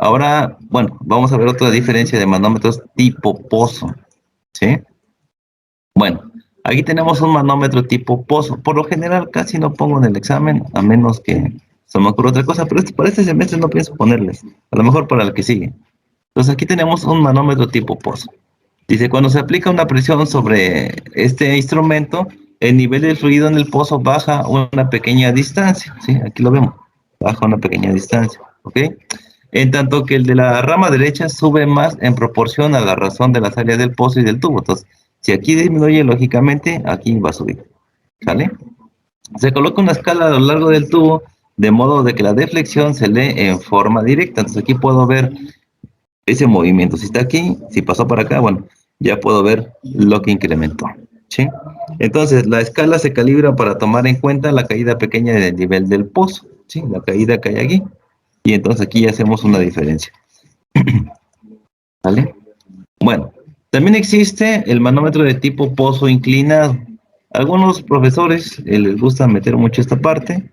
Ahora, bueno, vamos a ver otra diferencia de manómetros tipo pozo, ¿sí? Bueno, aquí tenemos un manómetro tipo pozo. Por lo general casi no pongo en el examen, a menos que se me ocurra otra cosa, pero para este semestre no pienso ponerles. A lo mejor para el que sigue. Entonces aquí tenemos un manómetro tipo pozo. Dice, cuando se aplica una presión sobre este instrumento, el nivel del fluido en el pozo baja una pequeña distancia, ¿sí? Aquí lo vemos, baja una pequeña distancia, ¿ok? En tanto que el de la rama derecha sube más en proporción a la razón de las áreas del pozo y del tubo. Entonces, si aquí disminuye, lógicamente, aquí va a subir, ¿sale? Se coloca una escala a lo largo del tubo, de modo de que la deflexión se lee en forma directa. Entonces aquí puedo ver ese movimiento. Si está aquí, si pasó para acá, bueno, ya puedo ver lo que incrementó, ¿sí? Entonces, la escala se calibra para tomar en cuenta la caída pequeña del nivel del pozo, ¿sí? La caída que hay aquí. Y entonces aquí ya hacemos una diferencia, ¿vale? Bueno, también existe el manómetro de tipo pozo inclinado. Algunos profesores les gusta meter mucho esta parte,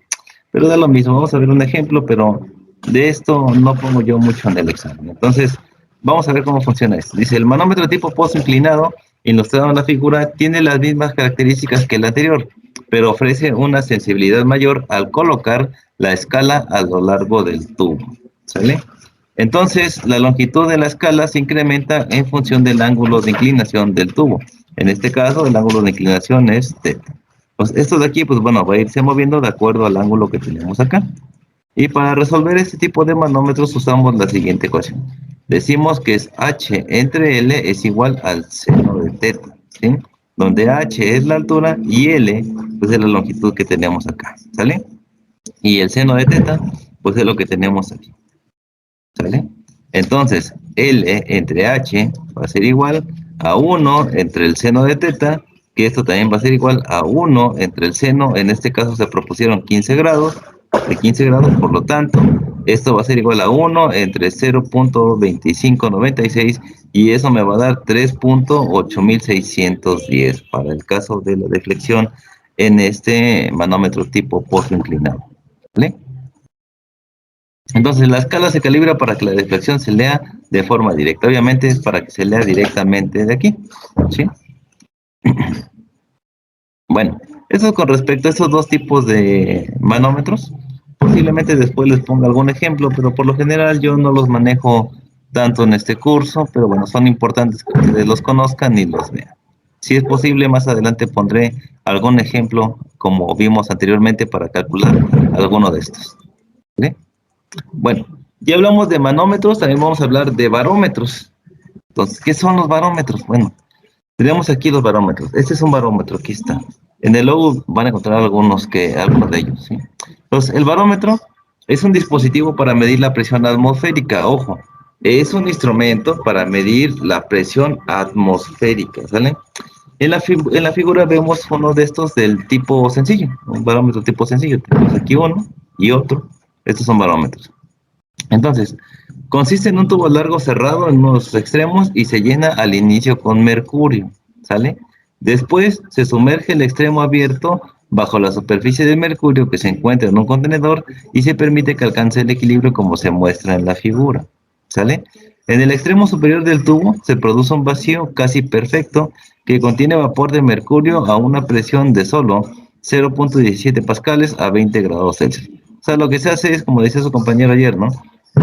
pero da lo mismo. Vamos a ver un ejemplo, pero de esto no pongo yo mucho en el examen. Entonces, vamos a ver cómo funciona esto. Dice, el manómetro tipo pozo inclinado, ilustrado en la figura, tiene las mismas características que el anterior, pero ofrece una sensibilidad mayor al colocar la escala a lo largo del tubo. ¿Sale? Entonces, la longitud de la escala se incrementa en función del ángulo de inclinación del tubo. En este caso, el ángulo de inclinación es θ. Pues esto de aquí, pues bueno, va a irse moviendo de acuerdo al ángulo que tenemos acá. Y para resolver este tipo de manómetros usamos la siguiente ecuación. Decimos que es h entre L es igual al seno de θ, ¿sí? Donde h es la altura y L pues es la longitud que tenemos acá, ¿sale? Y el seno de θ pues es lo que tenemos aquí, ¿sale? Entonces, L entre h va a ser igual a 1 entre el seno de θ, que esto también va a ser igual a 1 entre el seno, en este caso se propusieron 15 grados, de 15 grados, por lo tanto, esto va a ser igual a 1 entre 0.2596 y eso me va a dar 3.8610 para el caso de la deflexión en este manómetro tipo pozo inclinado, ¿vale? Entonces la escala se calibra para que la deflexión se lea de forma directa. Obviamente es para que se lea directamente de aquí, ¿sí? Bueno, eso con respecto a estos dos tipos de manómetros. Posiblemente después les ponga algún ejemplo, pero por lo general yo no los manejo tanto en este curso, pero bueno, son importantes que ustedes los conozcan y los vean. Si es posible, más adelante pondré algún ejemplo, como vimos anteriormente, para calcular alguno de estos, ¿sí? Bueno, ya hablamos de manómetros, también vamos a hablar de barómetros. Entonces, ¿qué son los barómetros? Bueno, tenemos aquí los barómetros. Este es un barómetro, aquí está. En el logo van a encontrar algunos de ellos, ¿sí? Entonces, el barómetro es un dispositivo para medir la presión atmosférica. Ojo, es un instrumento para medir la presión atmosférica, ¿sale? En la figura vemos uno de estos del tipo sencillo, un barómetro tipo sencillo. Tenemos aquí uno y otro. Estos son barómetros. Entonces, consiste en un tubo largo cerrado en unos extremos y se llena al inicio con mercurio, ¿sale? Después se sumerge el extremo abierto bajo la superficie de mercurio que se encuentra en un contenedor y se permite que alcance el equilibrio como se muestra en la figura, ¿sale? En el extremo superior del tubo se produce un vacío casi perfecto que contiene vapor de mercurio a una presión de solo 0.17 pascales a 20 grados Celsius. O sea, lo que se hace es, como decía su compañero ayer, ¿no?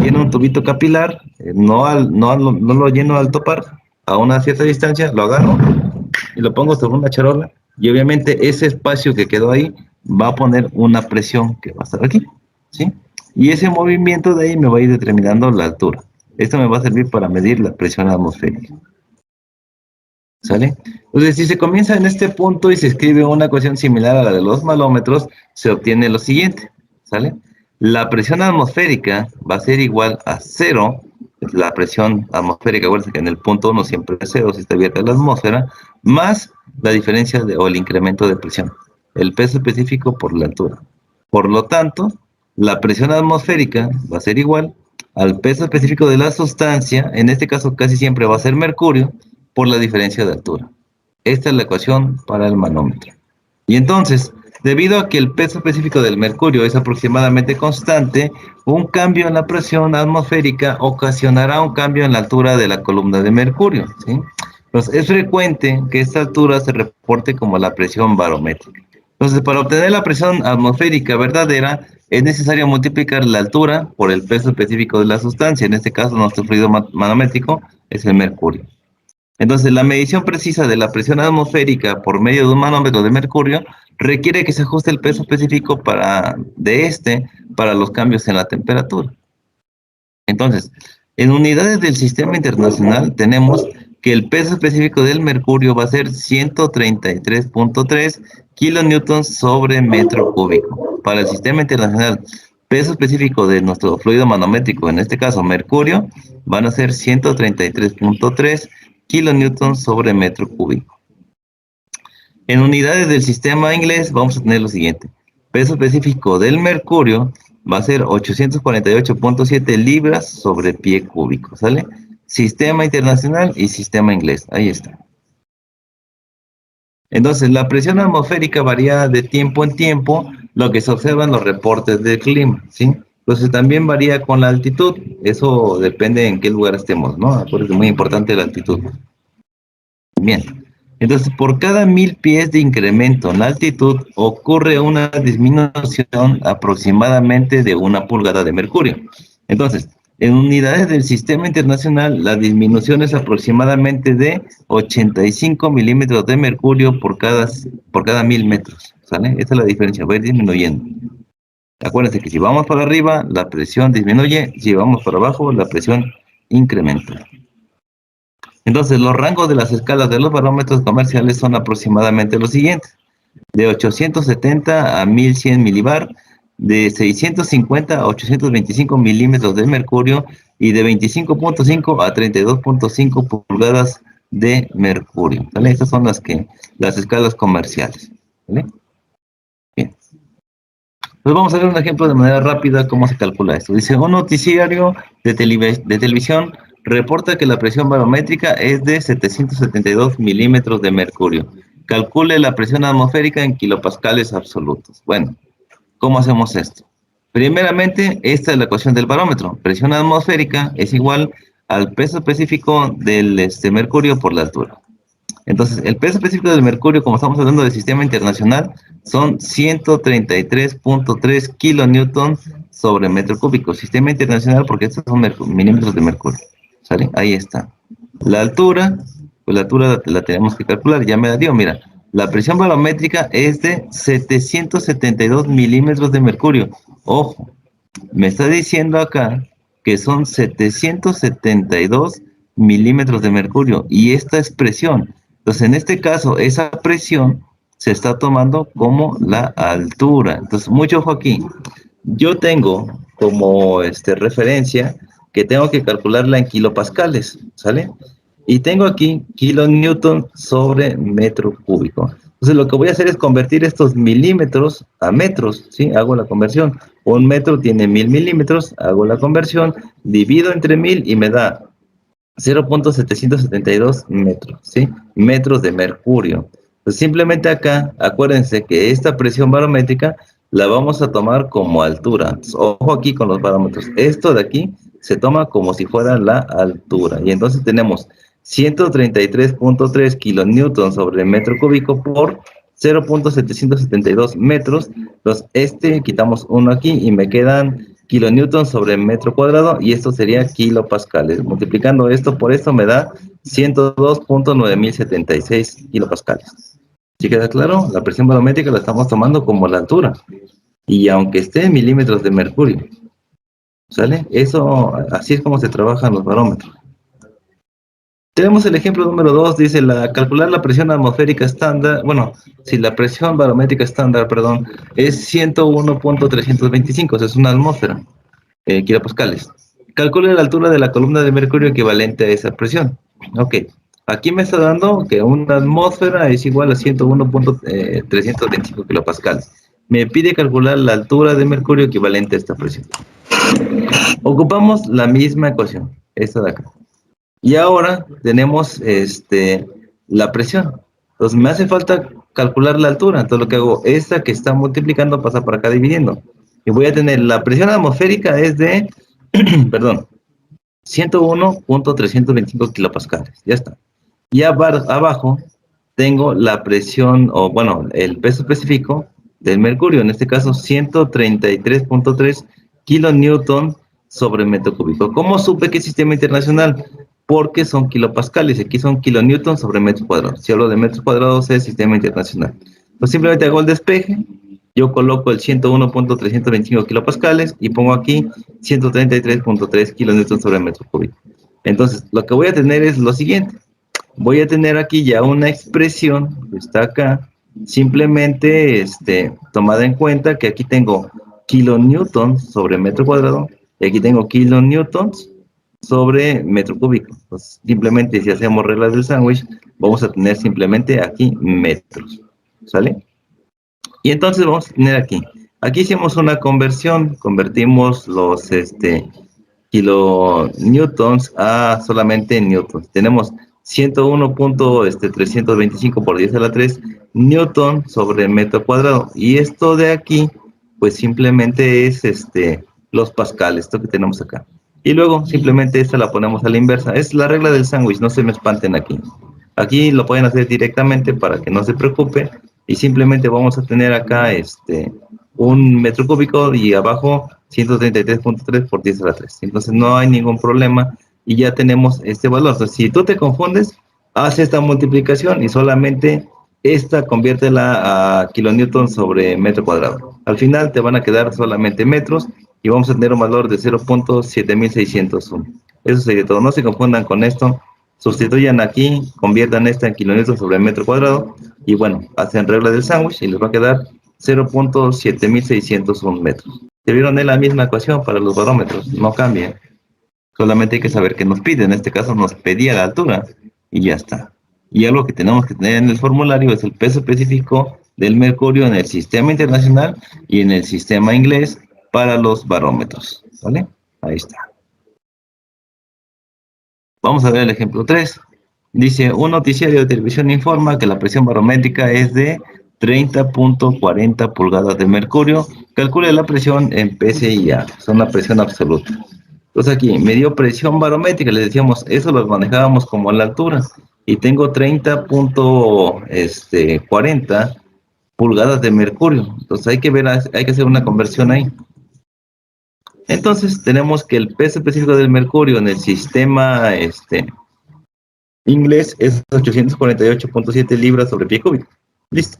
Lleno un tubito capilar, no lo lleno al topar, a una cierta distancia, lo agarro y lo pongo sobre una charola y obviamente ese espacio que quedó ahí va a poner una presión que va a estar aquí, ¿sí? Y ese movimiento de ahí me va a ir determinando la altura. Esto me va a servir para medir la presión atmosférica, ¿sale? Entonces, si se comienza en este punto y se escribe una ecuación similar a la de los malómetros, se obtiene lo siguiente, ¿sale? La presión atmosférica va a ser igual a cero, la presión atmosférica, acuérdense que en el punto 1 siempre es cero si está abierta la atmósfera, más la diferencia o el incremento de presión, el peso específico por la altura. Por lo tanto, la presión atmosférica va a ser igual al peso específico de la sustancia, en este caso casi siempre va a ser mercurio, por la diferencia de altura. Esta es la ecuación para el manómetro. Y entonces, Debido a que el peso específico del mercurio es aproximadamente constante, un cambio en la presión atmosférica ocasionará un cambio en la altura de la columna de mercurio, ¿sí? Entonces, es frecuente que esta altura se reporte como la presión barométrica. Entonces, para obtener la presión atmosférica verdadera, es necesario multiplicar la altura por el peso específico de la sustancia. En este caso, nuestro fluido manométrico es el mercurio. Entonces, la medición precisa de la presión atmosférica por medio de un manómetro de mercurio requiere que se ajuste el peso específico para los cambios en la temperatura. Entonces, en unidades del sistema internacional tenemos que el peso específico del mercurio va a ser 133.3 kilonewtons sobre metro cúbico. Para el sistema internacional, peso específico de nuestro fluido manométrico, en este caso mercurio, van a ser 133.3 kilonewtons sobre metro cúbico. En unidades del sistema inglés vamos a tener lo siguiente. Peso específico del mercurio va a ser 848.7 libras sobre pie cúbico, ¿sale? Sistema internacional y sistema inglés, ahí está. Entonces, la presión atmosférica varía de tiempo en tiempo, lo que se observa en los reportes del clima, ¿sí? Entonces, también varía con la altitud, eso depende en qué lugar estemos, ¿no? Por eso es muy importante la altitud. Bien, entonces por cada 1000 pies de incremento en altitud ocurre una disminución aproximadamente de 1 pulgada de mercurio. Entonces, en unidades del sistema internacional, la disminución es aproximadamente de 85 milímetros de mercurio por cada 1000 metros. ¿Sale? Esta es la diferencia, va a ir disminuyendo. Acuérdense que si vamos para arriba, la presión disminuye, si vamos para abajo, la presión incrementa. Entonces, los rangos de las escalas de los barómetros comerciales son aproximadamente los siguientes: de 870 a 1100 milibar, de 650 a 825 milímetros de mercurio y de 25.5 a 32.5 pulgadas de mercurio. ¿Vale? Estas son las escalas comerciales. ¿Vale? Bien. Pues vamos a ver un ejemplo de manera rápida cómo se calcula esto. Dice, un noticiario de televisión reporta que la presión barométrica es de 772 milímetros de mercurio. Calcule la presión atmosférica en kilopascales absolutos. Bueno, ¿cómo hacemos esto? Primeramente, esta es la ecuación del barómetro. Presión atmosférica es igual al peso específico del mercurio por la altura. Entonces, el peso específico del mercurio, como estamos hablando del sistema internacional, son 133.3 kilonewtons sobre metro cúbico. Sistema internacional, porque estos son milímetros de mercurio. ¿Sale? Ahí está. La altura, pues la altura la tenemos que calcular, ya me la dio, mira. La presión barométrica es de 772 milímetros de mercurio. Ojo, me está diciendo acá que son 772 milímetros de mercurio y esta es presión. Entonces, en este caso, esa presión se está tomando como la altura. Entonces, mucho ojo aquí. Yo tengo como referencia que tengo que calcularla en kilopascales, ¿sale? Y tengo aquí kilonewton sobre metro cúbico. Entonces, lo que voy a hacer es convertir estos milímetros a metros, ¿sí? Hago la conversión. Un metro tiene 1000 milímetros, hago la conversión, divido entre 1000 y me da 0.772 metros, ¿sí? Metros de mercurio. Pues simplemente acá, acuérdense que esta presión barométrica la vamos a tomar como altura. Entonces, ojo aquí con los parámetros. Esto de aquí se toma como si fuera la altura. Y entonces tenemos 133.3 kilonewtons sobre metro cúbico por 0.772 metros. Entonces, quitamos uno aquí y me quedan kilonewtons sobre metro cuadrado y esto sería kilopascales. Multiplicando esto por esto me da 102.9076 kilopascales. ¿Sí queda claro? La presión barométrica la estamos tomando como la altura. Y aunque esté en milímetros de mercurio. ¿Sale? Eso, así es como se trabajan los barómetros. Tenemos el ejemplo número 2, dice calcular la presión atmosférica estándar, si la presión barométrica estándar, es 101.325, o sea, es una atmósfera, kilopascales. Calcule la altura de la columna de mercurio equivalente a esa presión. Ok, aquí me está dando que una atmósfera es igual a 101.325 kilopascales. Me pide calcular la altura de mercurio equivalente a esta presión. Ocupamos la misma ecuación, esta de acá. Y ahora tenemos la presión. Entonces me hace falta calcular la altura. Entonces lo que hago, esta que está multiplicando pasa por acá dividiendo. Y voy a tener, la presión atmosférica es de, perdón, 101.325 kilopascales. Ya está. Y abajo tengo la presión, o bueno, el peso específico del mercurio, en este caso 133.3 kilonewton sobre metro cúbico. ¿Cómo supe que es sistema internacional? Porque son kilopascales, aquí son kilonewton sobre metro cuadrado. Si hablo de metros cuadrados es sistema internacional. Pues simplemente hago el despeje, yo coloco el 101.325 kilopascales y pongo aquí 133.3 kilonewton sobre metro cúbico. Entonces, lo que voy a tener es lo siguiente. Voy a tener aquí ya una expresión que está acá, simplemente tomada en cuenta que aquí tengo kilonewtons sobre metro cuadrado y aquí tengo kilonewtons sobre metro cúbico. Pues simplemente si hacemos reglas del sándwich, vamos a tener simplemente aquí metros, ¿sale? Y entonces vamos a tener aquí hicimos una conversión, convertimos los kilonewtons a solamente newtons. Tenemos 101.325 por 10 a la 3 newton sobre metro cuadrado. Y esto de aquí, pues simplemente es los pascales, esto que tenemos acá. Y luego simplemente esta la ponemos a la inversa. Es la regla del sándwich, no se me espanten aquí. Aquí lo pueden hacer directamente para que no se preocupe. Y simplemente vamos a tener acá un metro cúbico y abajo 133.3 por 10 a la 3. Entonces no hay ningún problema y ya tenemos este valor. Entonces, si tú te confundes, haz esta multiplicación y solamente esta conviértela a kilonewton sobre metro cuadrado. Al final te van a quedar solamente metros y vamos a tener un valor de 0.7601. Eso sería todo. No se confundan con esto. Sustituyan aquí, conviertan esta en kilonewton sobre metro cuadrado y bueno, hacen regla del sándwich y les va a quedar 0.7601 metros. ¿Se vieron en la misma ecuación para los barómetros? No cambia. Solamente hay que saber qué nos pide. En este caso nos pedía la altura y ya está. Y algo que tenemos que tener en el formulario es el peso específico del mercurio en el sistema internacional y en el sistema inglés para los barómetros. ¿Vale? Ahí está. Vamos a ver el ejemplo 3. Dice, un noticiario de televisión informa que la presión barométrica es de 30.40 pulgadas de mercurio. Calcule la presión en PSI-A, son la presión absoluta. Entonces aquí me dio presión barométrica, le decíamos, eso lo manejábamos como la altura. Y tengo 30.40 pulgadas de mercurio. Entonces hay que ver, hay que hacer una conversión ahí. Entonces tenemos que el peso específico del mercurio en el sistema inglés es 848.7 libras sobre pie cúbico. Listo.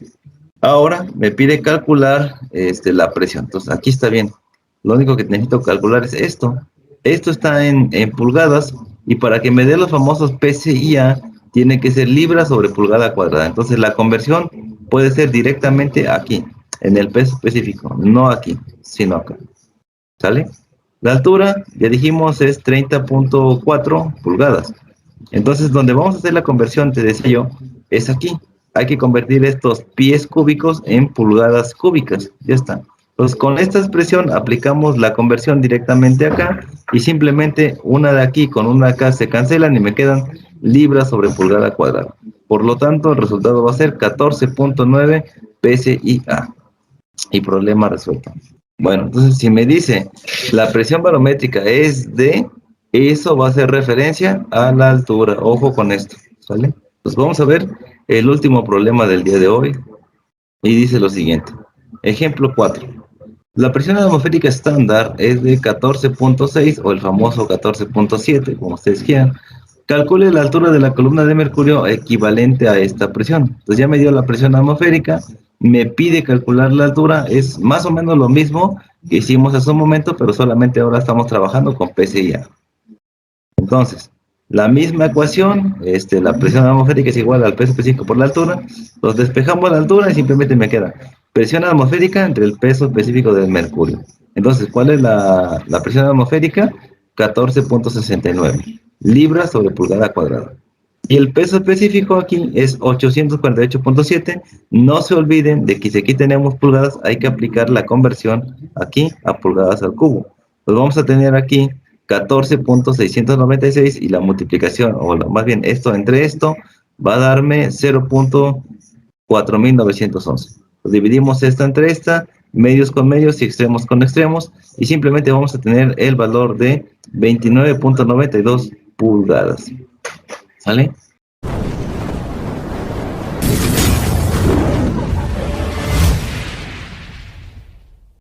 Ahora me pide calcular la presión. Entonces aquí está bien. Lo único que necesito calcular es esto. Esto está en pulgadas y para que me dé los famosos PSI-A tiene que ser libra sobre pulgada cuadrada. Entonces la conversión puede ser directamente aquí, en el peso específico, no aquí, sino acá. ¿Sale? La altura, ya dijimos, es 30.4 pulgadas. Entonces, donde vamos a hacer la conversión, te decía yo, es aquí. Hay que convertir estos pies cúbicos en pulgadas cúbicas. Ya está. Entonces, con esta expresión aplicamos la conversión directamente acá y simplemente una de aquí con una acá se cancelan y me quedan libras sobre pulgada cuadrada. Por lo tanto, el resultado va a ser 14.9 PSI-A. Y problema resuelto. Bueno, entonces si me dice la presión barométrica es de, eso va a hacer referencia a la altura. Ojo con esto, ¿sale? Pues vamos a ver el último problema del día de hoy. Y dice lo siguiente. Ejemplo 4. La presión atmosférica estándar es de 14.6 o el famoso 14.7, como ustedes quieran. Calcule la altura de la columna de mercurio equivalente a esta presión. Entonces ya me dio la presión atmosférica, me pide calcular la altura, es más o menos lo mismo que hicimos hace un momento, pero solamente ahora estamos trabajando con PSI-A. Entonces, la misma ecuación, la presión atmosférica es igual al peso específico por la altura, los despejamos la altura y simplemente me queda presión atmosférica entre el peso específico del mercurio. Entonces, ¿cuál es la presión atmosférica? 14.69 libras sobre pulgada cuadrada. Y el peso específico aquí es 848.7. No se olviden de que si aquí tenemos pulgadas, hay que aplicar la conversión aquí a pulgadas al cubo. Pues vamos a tener aquí 14.696 y la multiplicación, o más bien esto entre esto, va a darme 4.911. Dividimos esta entre esta, medios con medios y extremos con extremos, y simplemente vamos a tener el valor de 29.92 pulgadas. ¿Sale?